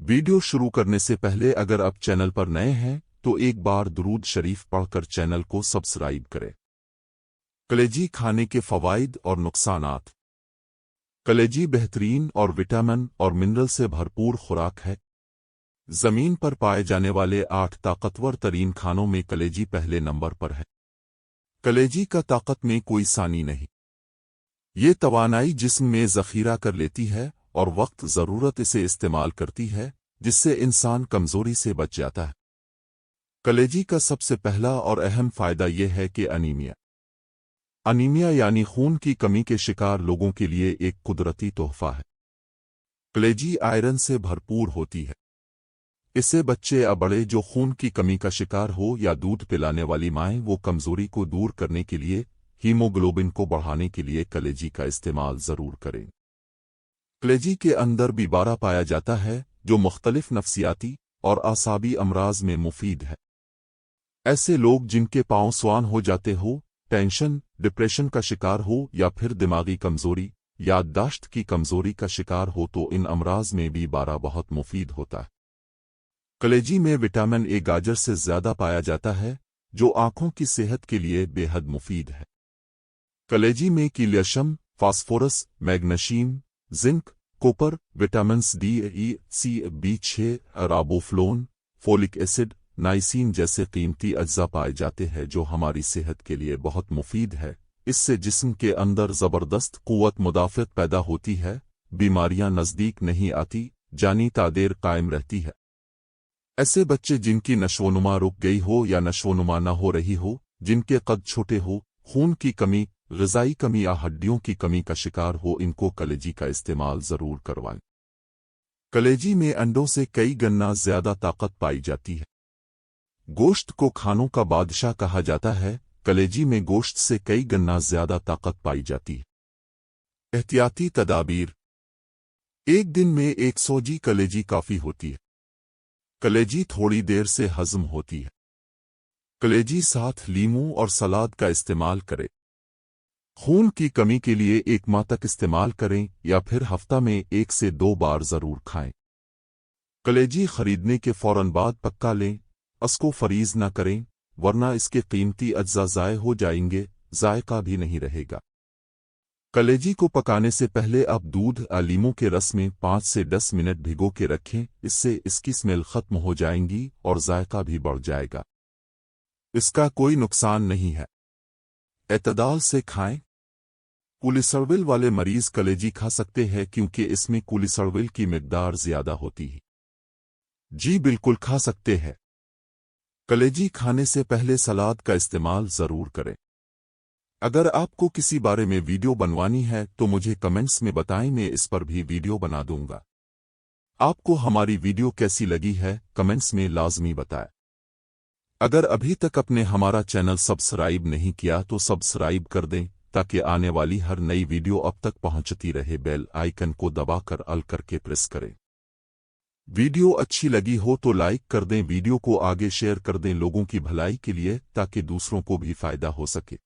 Video शुरू करने से पहले अगर आप चैनल पर नए हैं तो एक बार दुरूद शरीफ पढ़कर चैनल को सब्सक्राइब करें। कलेजी खाने के फवाइद और नुकसानात। कलेजी बेहतरीन और विटामिन और मिनरल से भरपूर खुराक है। जमीन पर पाए जाने वाले 8 ताकतवर तरीन खानों में कलेजी पहले नंबर पर है। कलेजी का ताकत में कोई सानी नहीं। ये तवानाई जिस्म में जखीरा कर लेती है और वक्त ज़रूरत इसे इस्तेमाल करती है, जिससे इंसान कमज़ोरी से बच जाता है। कलेजी का सबसे पहला और अहम फ़ायदा यह है कि अनीमिया यानी खून की कमी के शिकार लोगों के लिए एक कुदरती तोहफा है। कलेजी आयरन से भरपूर होती है। इससे बच्चे या बड़े जो खून की कमी का शिकार हो या दूध पिलाने वाली माएँ वो कमज़ोरी को दूर करने के लिए, हीमोग्लोबिन को बढ़ाने के लिए कलेजी का इस्तेमाल ज़रूर करें। कलेजी के अंदर B12 पाया जाता है जो मुख्तलिफ नफ्सियाती और आसाबी अमराज में मुफीद है। ऐसे लोग जिनके पांव स्वान हो जाते हो, टेंशन, डिप्रेशन का शिकार हो या फिर दिमागी कमजोरी, याददाश्त की कमजोरी का शिकार हो तो इन अमराज में B12 बहुत मुफीद होता है। कलेजी में विटामिन ए गाजर से ज़्यादा पाया जाता है जो आंखों की सेहत के लिए बेहद मुफीद है। कलेजी में calcium, phosphorus, magnesium, zinc, copper, vitamins D, E, C, B6, riboflavin, folic acid, niacin जैसे कीमती अज्जा पाए जाते हैं जो हमारी सेहत के लिए बहुत मुफीद है। इससे जिस्म के अंदर ज़बरदस्त क़ुव्वत मुदाफ़त पैदा होती है, बीमारियां नज़दीक नहीं आती, जानी तादेर कायम रहती है। ऐसे बच्चे जिनकी नशोनुमा रुक गई हो या नशोनुमा न हो रही हो, जिनके कद छोटे हो, खून की कमी, ग़िज़ाई कमी या हड्डियों की कमी का शिकार हो, इनको कलेजी का इस्तेमाल ज़रूर करवाएं। कलेजी में अंडों से कई गुना ज़्यादा ताकत पाई जाती है। गोश्त को खानों का बादशाह कहा जाता है। कलेजी में गोश्त से कई गुना ज़्यादा ताकत पाई जाती है। एहतियाती तदाबीर। एक दिन में 100 जी कलेजी काफ़ी होती है। कलेजी थोड़ी देर से हज़म होती है। कलेजी साथ लीमू और सलाद का इस्तेमाल करें। खून की कमी के लिए 1 माह तक इस्तेमाल करें या फिर हफ्ता में 1 से 2 बार ज़रूर खाएं। कलेजी खरीदने के फौरन बाद पक्का लें, इसको फरीज न करें वरना इसके कीमती अज्जा ज़ाय हो जाएंगे, जायका भी नहीं रहेगा। कलेजी को पकाने से पहले आप दूध या लीमू के रस में 5 से 10 मिनट भिगो के रखें, इससे इसकी स्मेल खत्म हो जाएंगी और जायका भी बढ़ जाएगा। इसका कोई नुकसान नहीं है। एतदाल से खाएं। कोलेस्ट्रॉल वाले मरीज कलेजी खा सकते हैं क्योंकि इसमें कोलेस्ट्रॉल की मिकदार ज़्यादा होती है। जी बिल्कुल खा सकते हैं। कलेजी खाने से पहले सलाद का इस्तेमाल ज़रूर करें। अगर आपको किसी बारे में वीडियो बनवानी है तो मुझे कमेंट्स में बताएं, मैं इस पर भी वीडियो बना दूंगा। आपको हमारी वीडियो कैसी लगी है कमेंट्स में लाजमी बताएं। अगर अभी तक आपने हमारा चैनल सब्सक्राइब नहीं किया तो सब्सक्राइब कर दें ताकि आने वाली हर नई वीडियो अब तक पहुंचती रहे। बेल आइकन को दबाकर ऑल करके प्रेस करें। वीडियो अच्छी लगी हो तो लाइक कर दें, वीडियो को आगे शेयर कर दें लोगों की भलाई के लिए ताकि दूसरों को भी फायदा हो सके।